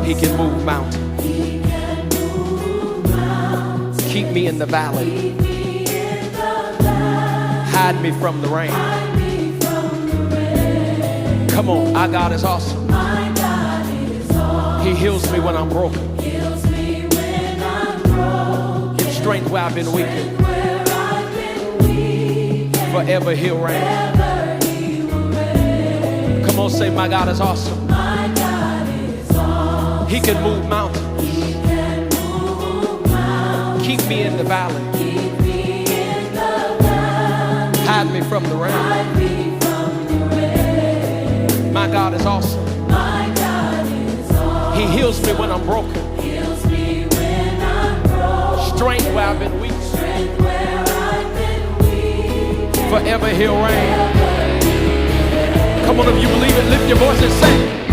He can move mountains. Keep me in the valley. Hide me from the rain. Come on, our God is awesome. He heals me when I'm broken. Gives strength where I've been weak. Forever He'll reign. Come on, say, my God is awesome. He can move mountains. Keep me in the valley. Hide me from the rain. My God is awesome. He heals me when I'm broken. Strength where I've been weak. Forever He'll reign. Come on, if you believe it, lift your voice and say.